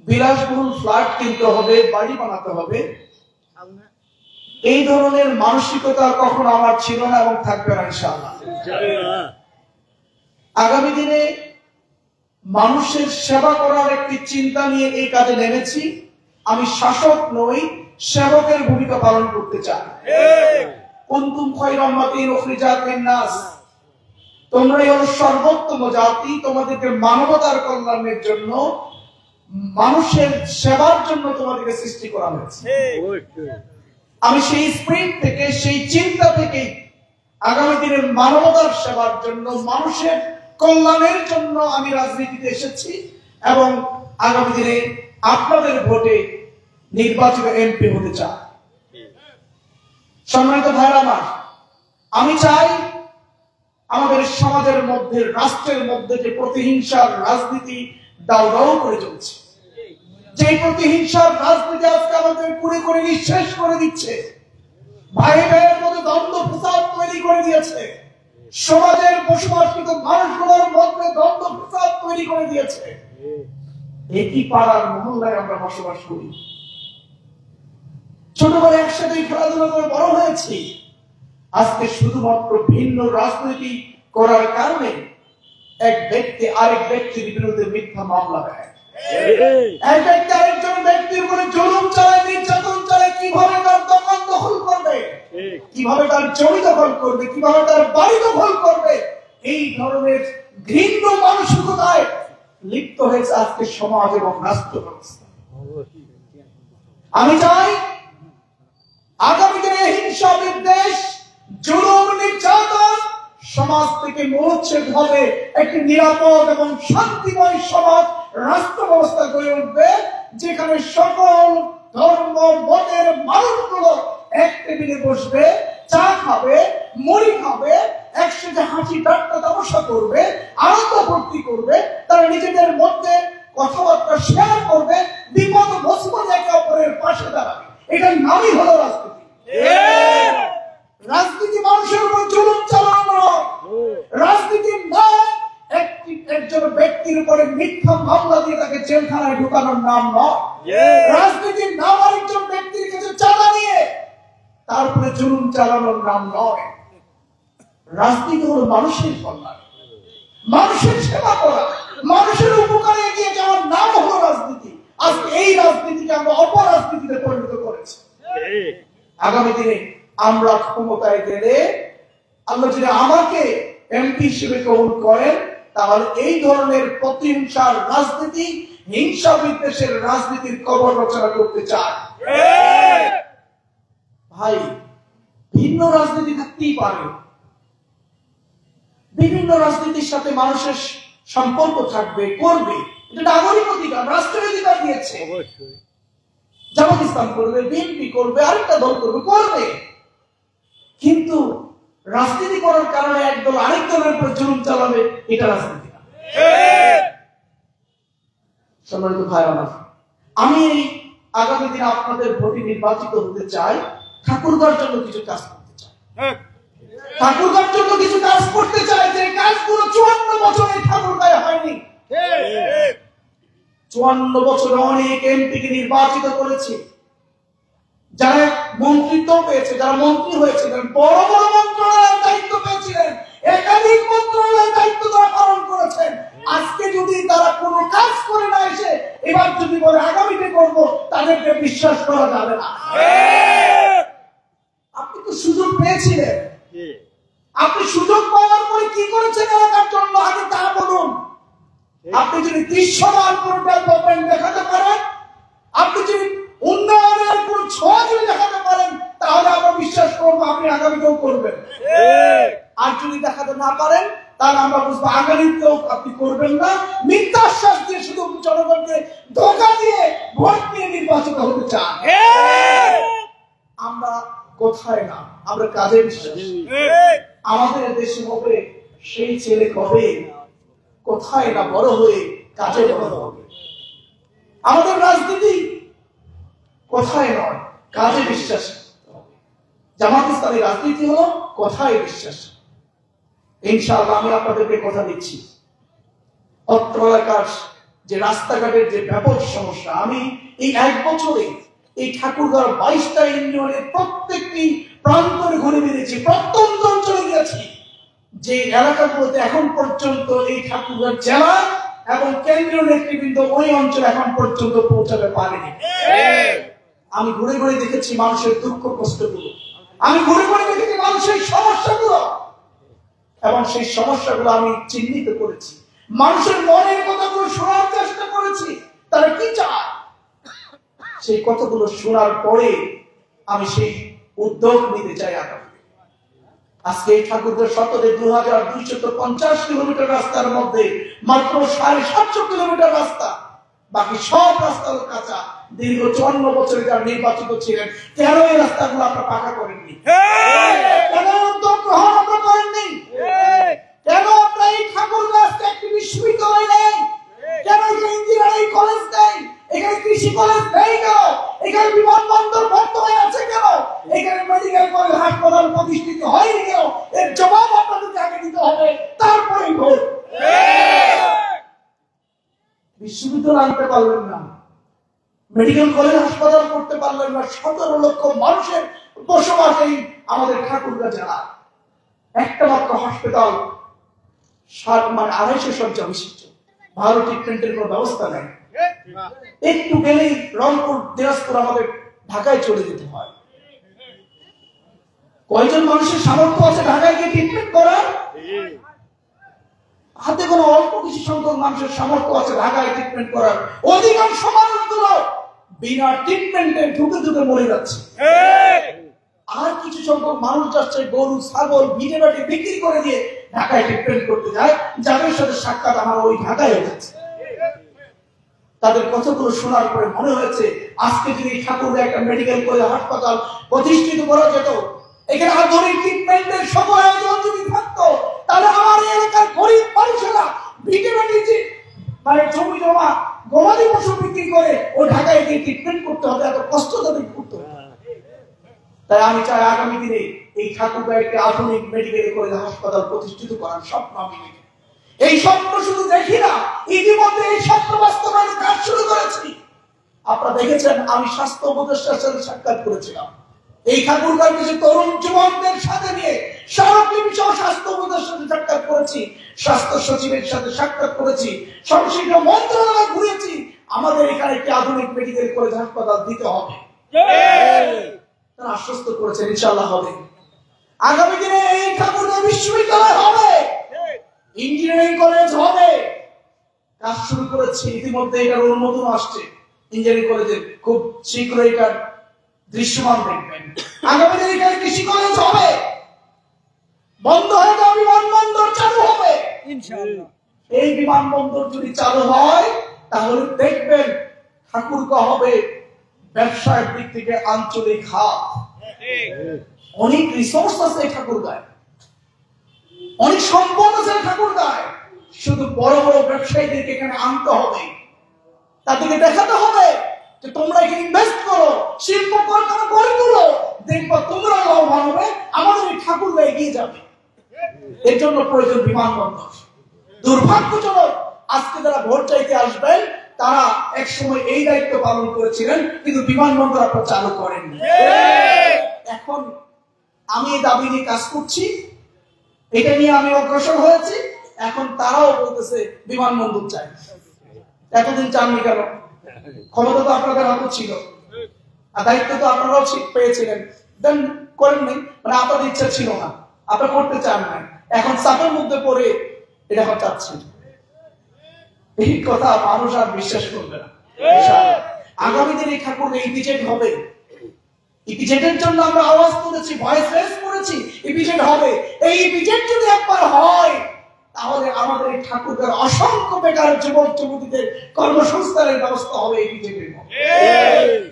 বিলাসবহুল ফ্ল্যাট কিনতে হবে, বাড়ি বানাতে হবে, এই ধরনের মানসিকতা কখনো আমার ছিল না এবং থাকবে না ইনশাআল্লাহ। আগামী দিনে মানুষের সেবা করার একটি চিন্তা নিয়ে এই কাজে নেমেছি। আমি শাসক নই, সেবকের ভূমিকা পালন করতে চাই। কুনতুম খায়রা উম্মাতিন উখরিজাত লিন-নাস, তোমরাই হলো সর্বোত্তম জাতি, তোমাদেরকে মানবতার কল্যাণের জন্য, মানুষের সেবার জন্য তোমাদেরকে সৃষ্টি করা হয়েছে। আমি সেই স্পিরিট থেকে, সেই চিন্তা থেকে আগামী দিনে মানবতার সেবার জন্য, মানুষের কল্যাণের জন্য আমি রাজনীতিতে এসেছি এবং আগামী দিনে আপনাদের ভোটে নির্বাচিত এমপি হতে চাই। সম্মানিত ভাইরা আমার, আমি চাই আমাদের সমাজের মধ্যে, রাষ্ট্রের মধ্যে যে প্রতিহিংসার রাজনীতি দাও দাও করে চলছে, যে প্রতিহিংসার রাজনীতি আজকে আমাদের পুরো করে নিঃশেষ করে দিচ্ছে, ভাই ভাইয়ের মধ্যে দ্বন্দ্ব ফসাদ তৈরি করে দিয়েছে, সমাজের বসবাসকৃত মানুষগুলোর মধ্যে দ্বন্দ্ব ফসাদ তৈরি করে দিয়েছে। একই পাড়ার মহল্লায় আমরা বসবাস করি, ছোটবেলায় একসাথে খেলাধুলা করে বড় হয়েছি। আজকে শুধুমাত্র ভিন্ন রাজনীতি করার কারণে এক ব্যক্তি আরেক ব্যক্তির বিরুদ্ধে মিথ্যা মামলা দেয়, এক ব্যক্তি আরেকজন ব্যক্তির উপরে জুলুম চালায়, নির্যাতন চালায়, কিভাবে তার দোকান দখল করবে, কিভাবে তার জমি দখল করবে, কিভাবে তার বাড়ি দখল করবে, এই ধরনের ঘৃণ্য মানসিকতায় লিপ্ত হয়েছে আজকে সমাজ এবং রাষ্ট্র ব্যবস্থা। আমি চাই আগামী দিনে হিংসা, বিদ্বেষ, জুলুম, নির্যাতন সমাজ থেকে মূলচ্ছেদ হবে, একটি নিরাপদ এবং শান্তিময় সমাজ, রাষ্ট্র ব্যবস্থা গড়ে উঠবে, যেখানে সকল ধর্ম মতের মানুষগুলো এক টেবিলে বসবে, চা খাবে, মুড়ি খাবে, একসাথে হাসি ঠাট্টা তামাশা করবে, আনন্দ ফুর্তি করবে, তারা নিজেদের মধ্যে কথাবার্তা শেয়ার করবে, বিপদ মুসিবতে একে অপরের পাশে দাঁড়াবে। এটার নামই হলো রাজনীতি। রাজনীতি মানুষের উপর জুলুম চালানো নয়, রাজনীতির নাম একজন ব্যক্তির উপরে মিথ্যা মামলা দিয়ে তাকে জেলখানায় ঢুকানোর নাম নয়, রাজনীতির নাম আরেকজন ব্যক্তির কাছে চাঁদা নিয়ে তারপরে জুলুম চালানোর নাম নয়। রাজনীতি হলো মানুষের কল্যাণ, মানুষের সেবা করা, মানুষের উপকারে এগিয়ে যাওয়ার নাম হলো রাজনীতি। আজকে এই রাজনীতিকে আমরা অপরাজনীতিতে পরিণত করেছি। আগামী দিনে আমরা ক্ষমতায় গেলে, আল্লাহ যদি আমাকে এমপি হিসেবে কবুল করেন, তাহলে এই ধরনের প্রতিহিংসার রাজনীতি, হিংসা বিদ্বেষের রাজনীতির কবর রচনা করতে চায়। ভাই, ভিন্ন রাজনীতি থাকতেই পারে, বিভিন্ন রাজনীতির সাথে মানুষের সম্পর্ক থাকবে, করবে, এটা নাগরিক অধিকার, রাষ্ট্রের অধিকার দিয়েছে। জামাত ইসলাম করবে, বিএনপি করবে, আরেকটা দল করবে, করবে, কিন্তু রাজনীতি করার কারণে একদল আরেক দলের উপর জুলুম চালাবে, এটা রাজনীতি না। সম্মানিত ভাই আমার, আমি এই আগামী দিনে আপনাদের ভোটে নির্বাচিত হতে চাই, ঠাকুরগাঁর জন্য কিছু কাজ করতে চাই, ঠাকুরগাঁর জন্য কিছু কাজ করতে চাই, যে কাজগুলো 54 বছরে ঠাকুরগাঁয় হয়নি। 54 বছরে অনেক এমপিকে নির্বাচিত করেছে, যারা মন্ত্রিত্ব পেয়েছে, যারা মন্ত্রী হয়েছে, বড় বড় মন্ত্রণালয়ের দায়িত্ব পেয়েছিলেন, একাধিক মন্ত্রণালয়ের দায়িত্ব তারা পালন করেছেন। আজকে যদি তারা কোনো কাজ করে না এসে এবার যদি বলে আগামীতে করব, তাদেরকে বিশ্বাস করা যাবে না। আপনি তো সুযোগ পেয়েছিলেন, আপনি সুযোগ পাওয়ার পরে কি করেছেন এলাকার জন্য আগে তা বলুন। আপনি যদি দৃশ্যমান কোনো ডেভেলপমেন্ট দেখাতে পারেন, আপনি যদি উন্নয়নের কোন ছোঁয়া যদি দেখাতে পারেন, তাহলে আমরা বিশ্বাস করবো আপনি আগামীতেও করবেন। আর যদি দেখাতে না পারেন, তাহলে আমরা বুঝবো আগামীতেও আপনি করবেন না, মিথ্যা আশ্বাস দিয়ে শুধু জনগণকে ধোঁকা দিয়ে ভোট নিয়ে নির্বাচিত হতে চান। আমরা কোথায় না, আমরা কাজে বিশ্বাস। আমাদের দেশে হবে সেই ছেলে কবে কোথায় না বড় হয়ে কাজে বড় হবে। আমাদের রাজনীতি কোথায় নয়, কাজে বিশ্বাস। জামাত ইসলামী রাজনীতি হলো কথায় বিশ্বাস। ইনশাআল্লাহ আমি আপনাদেরকে কথা দিচ্ছি, অত্র এলাকার যে রাস্তাঘাটের যে ব্যাপক সমস্যা, আমি এই এক বছরে এই ঠাকুরগাঁও 22টা ইউনিয়নের প্রত্যেকটি প্রান্তরে ঘুরে বেরিয়েছি, প্রত্যন্ত অঞ্চলে গেছি, যে এলাকাগুলোতে এখন পর্যন্ত এই ঠাকুরগাঁও জেলা এবং কেন্দ্রীয় নেতৃবৃন্দ ওই অঞ্চলে এখন পর্যন্ত পৌঁছাতে পারেনি। আমি ঘুরে ঘুরে দেখেছি মানুষের দুঃখ কষ্টগুলো, আমি ঘুরে ঘুরে দেখেছি মানুষের সমস্যাগুলো, এবং সেই সমস্যাগুলো আমি চিহ্নিত করেছি, মানুষের মনের কথাগুলো শোনার চেষ্টা করেছি, তারা কি চায় সেই কথাগুলো শোনার পরে আমি সেই উদ্যোগ নিতে চাই। আজকে এই ঠাকুরগাঁও সদরে 2250 কিলোমিটার রাস্তার মধ্যে মাত্র 750 কিলোমিটার রাস্তা, বাকি সব রাস্তা কাঁচা। দীর্ঘ 54 বছরে যারা নির্বাচিত ছিলেন, কেন এই রাস্তাগুলো আপনারা পাকা করেননি? কেন উদ্যোগ গ্রহণ আপনারা করেননি? কেন আপনারা এই ঠাকুরগাঁও একটি বিশ্ববিদ্যালয় নেই? কেন এখানে ইঞ্জিনিয়ারিং কলেজ নেই? এখানে কৃষি কলেজ নেই কেন? এখানে বিমানবন্দর বন্ধ হয়ে আছে কেন? এখানে মেডিকেল কলেজ হাসপাতাল প্রতিষ্ঠিত হয়নি কেন? এর জবাব আপনাদেরকে আগে দিতে হবে, তারপরেই ভোট। বিশ্ববিদ্যালয় আনতে পারলেন না, মেডিকেল কলেজ হাসপাতাল করতে পারলেন না, 17 লক্ষ মানুষের বসবাস এই আমাদের ঠাকুরগাঁও জেলা, একটা মাত্র হাসপাতাল 250 শয্যা বিশিষ্ট, ভালো ট্রিটমেন্টের কোনো ব্যবস্থা নেই। একটু গেলেই রংপুর, দিনাজপুর, আমাদের ঢাকায় চলে যেতে হয়। কয়জন মানুষের সামর্থ্য আছে ঢাকায় গিয়ে ট্রিটমেন্ট করার? হাতে কোনো অল্প কিছু সংখ্যক মানুষের সামর্থ্য আছে ঢাকায় ট্রিটমেন্ট করার। অধিকাংশ মানুষগুলো বিনা ট্রিটমেন্টে ঢুকে ঢুকে মরে যাচ্ছে। আর কিছু সংখ্যক মানুষ যাচ্ছে গরু, ছাগল, ভিটে বাটি বিক্রি করে দিয়ে ঢাকায় ট্রিটমেন্ট করতে যায়, যাদের সাথে সাক্ষাৎ আমার ওই ঢাকায় হয়েছে। তাদের কথাগুলো শোনার পরে মনে হয়েছে, আজকে যদি ঠাকুরগাঁও একটা মেডিকেল কলেজ হাসপাতাল প্রতিষ্ঠিত করা যেত, এখানে আধুনিক ট্রিটমেন্টের সকল আয়োজন যদি থাকতো, তাহলে আমার এলাকার গরিব মানুষেরা ভিটে বাটি জমি জমা গবাদি পশু বিক্রি করে ও ঢাকায় গিয়ে ট্রিটমেন্ট করতে হবে, এত কষ্ট তাদের করতে হবে। তাই আমি চাই আগামী দিনে এই ঠাকুরগাঁও একটি আধুনিক মেডিকেল কলেজ হাসপাতাল প্রতিষ্ঠিত করার স্বপ্ন আমি দেখি। এই স্বপ্ন শুধু দেখি না, ইতিমধ্যে এই স্বপ্ন বাস্তবায়নের কাজ শুরু করেছি। আপনারা দেখেছেন, আমি স্বাস্থ্য উপদেষ্টার সাথে সাক্ষাৎ করেছিলাম। এই ঠাকুরগাঁও কিছু তরুণ যুবকদের সাথে নিয়ে স্মারকলিপি সহ স্বাস্থ্য উপদেষ্টার সাথে সাক্ষাৎ করেছি, স্বাস্থ্য সচিবের সাথে সাক্ষাৎ করেছি, সংশ্লিষ্ট মন্ত্রণালয় ঘুরেছি। আমাদের এখানে একটি আধুনিক মেডিকেল কলেজ হাসপাতাল দিতে হবে। তারা আশ্বস্ত করেছেন ইনশাআল্লাহ হবে। আগামী দিনে এই ঠাকুরগাঁও বিশ্ববিদ্যালয় হবে, ইঞ্জিনিয়ারিং কলেজ হবে, কাজ শুরু করেছি। ইতিমধ্যে এটার অনুমোদন আসছে ইঞ্জিনিয়ারিং কলেজের, খুব শীঘ্রই এটার দৃশ্যমান দেখবেন। আগামী দিনে এখানে কৃষি কলেজ হবে, বন্ধ হয়ে যাওয়া বিমানবন্দর চালু হবে ইনশাআল্লাহ। এই বিমানবন্দর যদি চালু হয়, তাহলে দেখবেন ঠাকুরগাঁও হবে ব্যবসায়ের দিক থেকে আঞ্চলিক হাব। অনেক রিসোর্স আছে ঠাকুরগাঁও, অনেক সম্পদ আছে ঠাকুরগাঁও। শুধু বড় বড় ব্যবসায়ীদেরকে এখানে আনতে হবে, তাদেরকে দেখাতে হবে যে তোমরা এখানে ইনভেস্ট করো, শিল্প কারখানা গড়ে তোলো, দেখবো তোমরা লাভবান হবে, আমাদের এই ঠাকুরগাঁও এগিয়ে যাবে। এর জন্য প্রয়োজন বিমানবন্দর। দুর্ভাগ্যজনক, আজকে যারা ভোট চাইতে আসবেন তারা এক সময় এই দায়িত্ব পালন করেছিলেন, কিন্তু বিমানবন্দর আপনারা চালু করেননি। এখন আমি এই দাবি নিয়ে কাজ করছি, এটা নিয়ে আমি অগ্রসর হয়েছি। এখন তারাও বলতেছে বিমানবন্দর চাই। এতদিন চাননি কেন? ক্ষমতা তো আপনাদের হাতে ছিল, আর দায়িত্ব তো আপনারাও পেয়েছিলেন, দেন করেননি, মানে আপনাদের ইচ্ছা ছিল না, আপনারা করতে চান না। এখন চাপের মধ্যে পড়ে এটা চাচ্ছেন। এই কথা মানুষ আর বিশ্বাস করবে না। আগামী দিনে ঠাকুর ইপিজেড হবে। ইপিজেডের জন্য আমরা আওয়াজ তুলেছি, ভয়েস রেজ করেছি, ইপিজেড হবে। এই ইপিজেড যদি একবার হয়, তাহলে আমাদের এই ঠাকুরগাঁও অসংখ্য বেকার যুবক যুবতীদের কর্মসংস্থানের ব্যবস্থা হবে। ইপিজেডের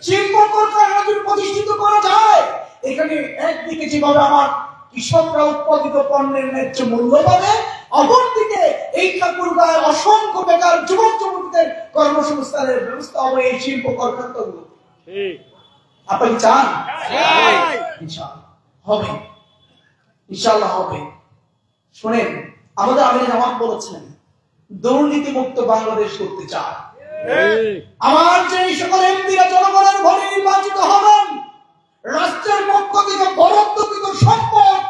শিল্প কারখানা যদি প্রতিষ্ঠিত করা যায়, এখানে একদিকে যেভাবে আমার কৃষকরা উৎপাদিত পণ্যের ন্যায্য মূল্য পাবে, অপরদিকে এই ঠাকুরগাঁও অসংখ্য বেকার যুবক যুবতীদের কর্মসংস্থানের ব্যবস্থা হবে এই শিল্প কারখানাগুলো। আপনি চান? ইনশাআল্লাহ হবে, ইনশাআল্লাহ হবে। শুনেন, আমাদের আমির জামাত বলেছেন দুর্নীতিমুক্ত বাংলাদেশ করতে চায়। আমার যে সকল এমপিরা জনগণের ভোটে নির্বাচিত হবেন, রাষ্ট্রের পক্ষ থেকে বরাদ্দকৃত সম্পদ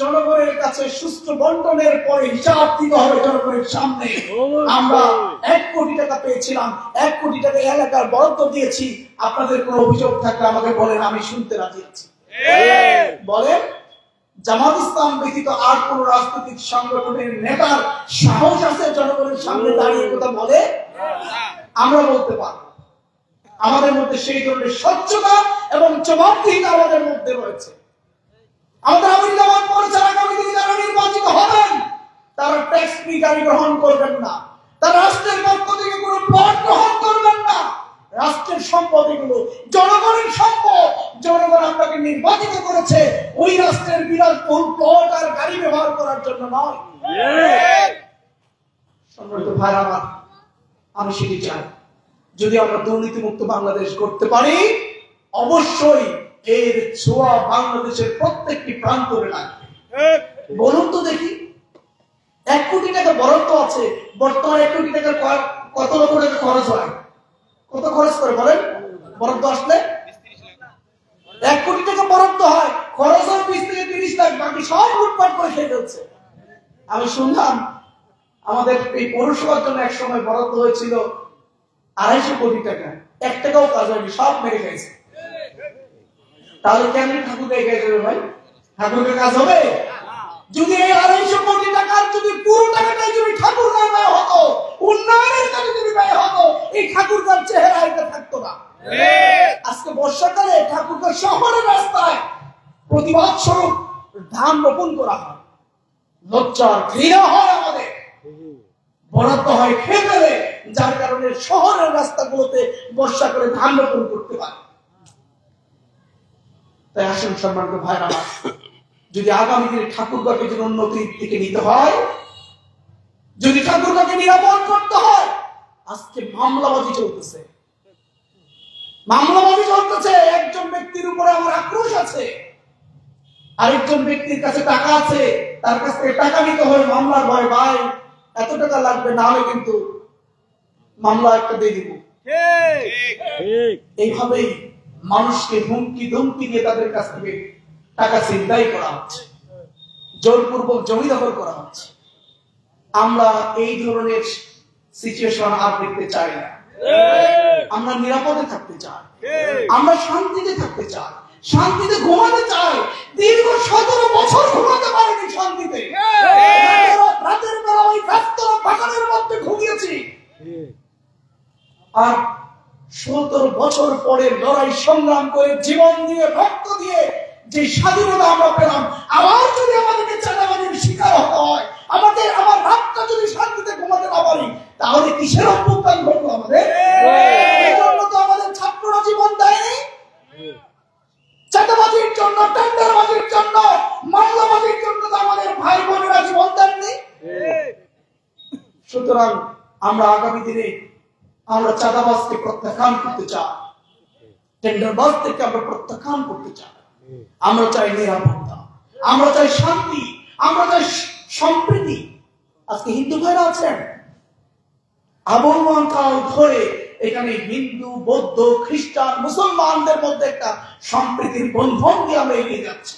জনগণের কাছে সুষ্ঠু বন্টনের পরে হিসাব দিতে হবে জনগণের সামনে। আমরা 1 কোটি টাকা পেয়েছিলাম, 1 কোটি টাকা এলাকার বরাদ্দ দিয়েছি। আপনাদের কোনো অভিযোগ থাকলে আমাকে বলেন, আমি শুনতে রাজি আছি। বলেন, জামাত ইসলাম ব্যতীত আর কোন রাজনৈতিক সংগঠনের নেতার সাহস আছে জনগণের সামনে দাঁড়িয়ে কথা বলে? আমরা বলতে পারব। আমাদের মধ্যে সেই ধরনের স্বচ্ছতা এবং জবাবদিহিতা আমাদের মধ্যে রয়েছে। আমাদের আমির জামাত করেছেন, আগামী দিনে যারা নির্বাচিত হবেন তারা ট্যাক্স ফ্রি গাড়ি গ্রহণ করবেন না, তারা রাষ্ট্রের পক্ষ থেকে কোনো প্লট গ্রহণ করবেন না। রাষ্ট্রের সম্পদ এগুলো জনগণের সম্পদ। জনগণ আপনাকে নির্বাচিত করেছে ওই রাষ্ট্রের বিলাসবহুল প্লট আর গাড়ি ব্যবহার করার জন্য নয়। সম্মানিত ভাইরা আমার, আমি সেটি চাই। যদি আমরা দুর্নীতিমুক্ত বাংলাদেশ করতে পারি, অবশ্যই এর ছোঁয়া বাংলাদেশের প্রত্যেকটি প্রান্তরে লাগবে। বলুন তো দেখি, 1 কোটি টাকা বরাদ্দ আছে, বর্তমানে 1 কোটি টাকার কত লক্ষ টাকা খরচ হয়? কত খরচ করে বলেন? বরাদ্দ আসলে 1 কোটি টাকা বরাদ্দ হয়, খরচ হয় 20 থেকে 30 লাখ, বাকি সব লুটপাট করে খেয়ে ফেলছে। আমি শুনলাম আমাদের এই পৌরসভার জন্য এক সময় বরাদ্দ হয়েছিল 250 কোটি টাকা, 1 টাকাও কাজ হয়নি, সব মেরে গেছে। তাহলে কেমন ঠাকুরকে কাজ হবে ভাই? ঠাকুরকে কাজ হবে? যদি এই 250 কোটি টাকার যদি পুরো টাকাটাই যদি ঠাকুর ব্যয় হতো, উন্নয়নের কাজে যদি ব্যয় হতো, এই ঠাকুরগার চেহারা এটা থাকতো না। আজকে বর্ষাকালে ঠাকুরগার শহরের রাস্তায় প্রতিবাদ স্বরূপ ধান রোপণ করা হয়, লজ্জার ঘৃণা হয় আমাদের। বরাদ্দ হয় খেতে, যার কারণে শহরের রাস্তাগুলোতে বর্ষা করে ধান রোপণ করতে পারে। তাই আসুন সম্মানিত ভাইরা, যদি আগামী দিনে ঠাকুরগাঁকে যদি উন্নতির দিকে নিতে হয়, যদি ঠাকুরগাঁকে নিরাপদ করতে হয়, আজকে মামলাবাজি চলতেছে। একজন ব্যক্তির উপরে আমার আক্রোশ আছে, আরেকজন ব্যক্তির কাছে টাকা আছে, তার কাছ থেকে টাকা নিতে হয় মামলার ভয়। ভাই, এত টাকা লাগবে, না হলে কিন্তু মামলা একটা দিয়ে দিব। এইভাবেই মানুষকে হুমকি ধমকি দিয়ে তাদের কাছ থেকে টাকা ছিনতাই করা হচ্ছে, জোরপূর্বক জমি দখল করা হচ্ছে। আমরা এই ধরনের সিচুয়েশন আর দেখতে চাই না। আমরা নিরাপদে থাকতে চাই, আমরা শান্তিতে থাকতে চাই, শান্তিতে ঘুমাতে চাই। দীর্ঘ 17 বছর ঘুমাতে পারিনি শান্তিতে। রাতের বেলা ওই গাছতলা বাগানের মধ্যে ঘুমিয়েছি। আর 17 বছর পরে লড়াই সংগ্রাম করে জীবন দিয়ে রক্ত দিয়ে যে স্বাধীনতা আমরা পেলাম, আবার যদি আমাদেরকে চাঁদাবাজির শিকার হতে হয়, আমার রাতটা যদি শান্তিতে ঘুমাতে না পারি, তাহলে কিসের অভ্যুত্থান ঘটলো আমাদের? এই জন্য তো আমাদের ছাত্ররা জীবন দেয়নি। চাঁদাবাজির জন্য, টেন্ডারবাজির জন্য, মামলাবাজির জন্য তো আমাদের ভাই বোনেরা জীবন দেননি। সুতরাং আমরা আগামী দিনে আমরা চাঁদাবাজকে প্রত্যাখ্যান করতে চাই, টেন্ডারবাজ থেকে আমরা প্রত্যাখ্যান করতে চাই। আমরা চাই নিরাপত্তা, আমরা চাই শান্তি, আমরা চাই সম্প্রীতি। আজকে হিন্দু ভাইরা আছেন, আবহমান কাল ধরে এখানে হিন্দু, বৌদ্ধ, খ্রিস্টান, মুসলমানদের মধ্যে একটা সম্প্রীতির বন্ধন দিয়ে আমরা এগিয়ে যাচ্ছি।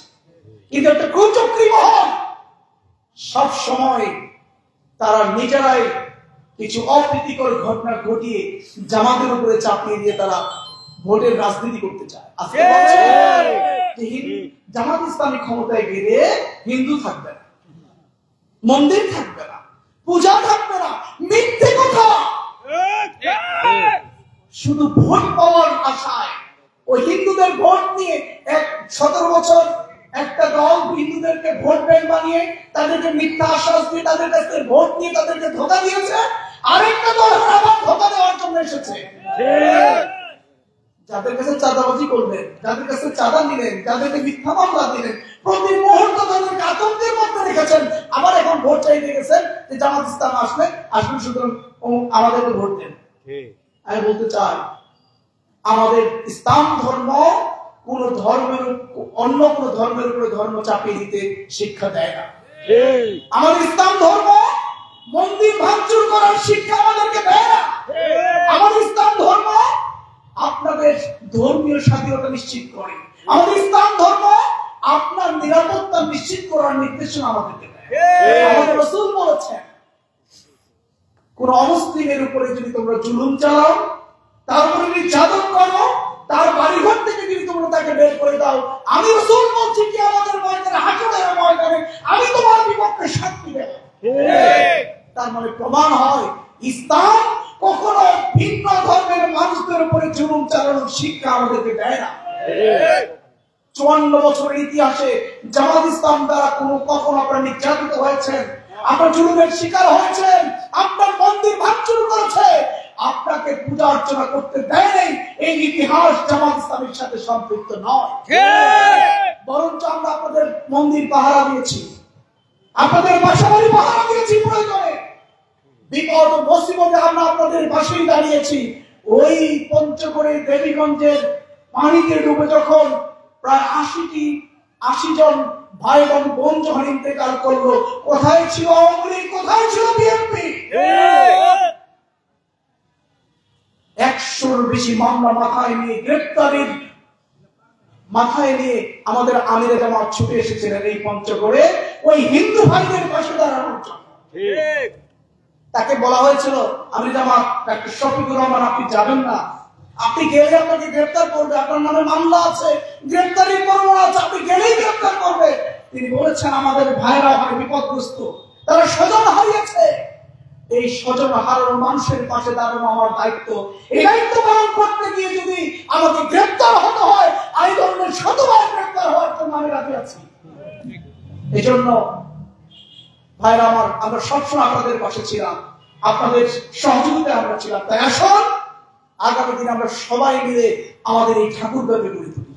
কিন্তু একটা কুচক্রী মহল সব সময় তারা নিজেরাই কিছু অপ্রীতিকর ঘটনা ঘটিয়ে জামাতের উপরে চাপিয়ে দিয়ে তারা ভোটের রাজনীতি করতে চায়। আজকে জামাত ইসলামী ক্ষমতায় গেলে হিন্দু থাকবে না, মন্দির থাকবে না, পূজা থাকবে না, মিথ্যে কথা। শুধু ভোট পাওয়ার আশায় ওই হিন্দুদের ভোট নিয়ে 17 বছর একটা দল হিন্দুদেরকে ভোট ব্যাংক বানিয়ে তাদেরকে মিথ্যা আশ্বাস দিয়ে তাদের কাছে ভোট নিয়ে তাদেরকে ধোঁকা দিয়েছে। আরেকটা দল আবার ধোঁকা দেওয়ার জন্য এসেছে। যাদের কাছে চাঁদাবাজি করলেন, যাদের কাছে চাঁদা নিলেন, যাদেরকে মিথ্যা মামলা দিলেন, প্রতি মুহূর্তে তাদেরকে আতঙ্কের মধ্যে রেখেছেন। আবার এখন ভোট চাইতে গেছেন যে জামাত ইসলাম আসবেন, সুতরাং আমাদেরকে ভোট দেন। আমি বলতে চাই, আমাদের ইসলাম ধর্ম কোন ধর্মের, অন্য কোন ধর্মের উপরে ধর্ম চাপিয়ে দিতে শিক্ষা দেয় না। আমাদের ইসলাম ধর্ম মন্দির ভাঙচুর করার শিক্ষা আমাদেরকে দেয় না। আমাদের ইসলাম ধর্ম আপনাদের ধর্মীয় স্বাধীনতা নিশ্চিত করে। আমাদের ইসলাম ধর্ম আপনার নিরাপত্তা নিশ্চিত করার নির্দেশনা আমাদেরকে দেয়। আমাদের রাসূল বলেছেন, কোন অমুসলিমের উপরে যদি তোমরা জুলুম চালাও, তার উপরে নির্যাতন করো, তার বাড়িঘর থেকে যদি তোমরা তাকে বের করে দাও, আমি রাসূল বলছি কি আমাদের ময়দানে, হাসরের ময়দানে আমি তোমার বিপক্ষে সাক্ষী দেব। তার মানে প্রমাণ হয় ইসলাম কখনো ভিন্ন ধর্মের মানুষদের উপরে জুলুম চালানোর শিক্ষা আমাদেরকে দেয় না। 54 বছরের ইতিহাসে জামাত ইসলাম দ্বারা কখনো আপনারা নির্যাতিত হয়েছেন, আপনার জুলুমের শিকার হয়েছেন, আপনার মন্দির ভাঙচুর করেছে, আপনাকে পূজা অর্চনা করতে দেয় নাই, এই ইতিহাস জামাত ইসলামের সাথে সম্পৃক্ত নয়। বরঞ্চ আমরা আপনাদের মন্দির পাহারা দিয়েছি, আপনাদের বাসাবাড়ি পাহারা দিয়েছি, প্রয়োজনে বিপদ ও মুসিবতে আমরা আপনাদের পাশেই দাঁড়িয়েছি। ওই পঞ্চগড়ে দেবীগঞ্জের পানিতে ডুবে যখন প্রায় 80 জন ভাই এবং বোন যখন ইন্তেকাল করলো, কোথায় ছিল আওয়ামী লীগ, কোথায় ছিল বিএনপি? 100-র বেশি মামলা মাথায় নিয়ে, গ্রেপ্তারির মাথায় নিয়ে আমাদের আমিরে জামাত ছুটে এসেছিলেন এই পঞ্চগড়ে ওই হিন্দু ভাইদের পাশে দাঁড়ানোর জন্য। তাকে বলা হয়েছিল, আমিরে জামাত ডাক্তার শফিকুর রহমান, আপনি যাবেন না, আপনি গেলে আপনাকে গ্রেপ্তার করবে, আপনার নামে মামলা আছে, গ্রেপ্তারি পরোয়ানা আছে, আপনি গেলেই গ্রেপ্তার করবে। তিনি বলেছেন, আমাদের ভাইরা হয় বিপদগ্রস্ত, তারা স্বজন হারিয়েছে, এই স্বজন হারানো মানুষের পাশে দাঁড়ানো আমার দায়িত্ব। এই দায়িত্ব পালন করতে গিয়ে যদি আমাকে গ্রেপ্তার হতে হয়, এই ধরনের শতবার গ্রেপ্তার হওয়ার জন্য আমি রাজি আছি। এই জন্য ভাইরা আমার, আমরা সবসময় আপনাদের পাশে ছিলাম, আপনাদের সহযোগিতায় আমরা ছিলাম। তাই আসুন আগামী দিন আমরা সবাই মিলে আমাদের এই ঠাকুরগাঁকে গড়ে তুলি,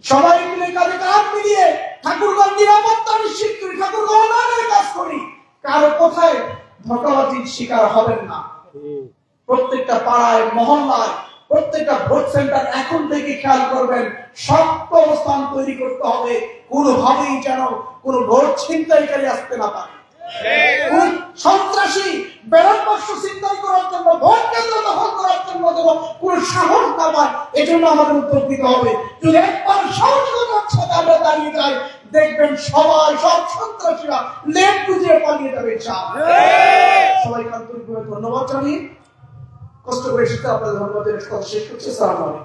সবাই মিলে কাঁধে কাঁধ মিলিয়ে ঠাকুরগাঁর নিরাপত্তা নিশ্চিত করি, ঠাকুরগাঁও উন্নয়নের কাজ করি। কারো কোথায় ধোঁকাবাজির শিকার হবেন না। প্রত্যেকটা পাড়ায়, মহল্লায়, প্রত্যেকটা ভোট সেন্টার এখন থেকে খেয়াল করবেন, শক্ত অবস্থান তৈরি করতে হবে, কোনোভাবেই যেন কোনো ভোট ছিনতাইকারী আসতে না পারে, কোন সন্ত্রাসী ব্যালট বাক্স ছিনতাই করার জন্য, ভোট কেন্দ্র দখল করার জন্য যেন কোনো সাহস না পায়, এজন্য আমাদের উদ্যোগ দিতে হবে। যদি একবার সাহসিকতার সাথে আমরা দাঁড়িয়ে যাই, দেখবেন সবাই, সব সন্ত্রাসীরা লেপ বুঝিয়ে পালিয়ে যাবে। সবাইকে আন্তরিকভাবে ধন্যবাদ জানিয়ে, কষ্ট করে এসেছে আপনাদের ধন্যবাদের কথা শেষ করছি। আসসালামু আলাইকুম।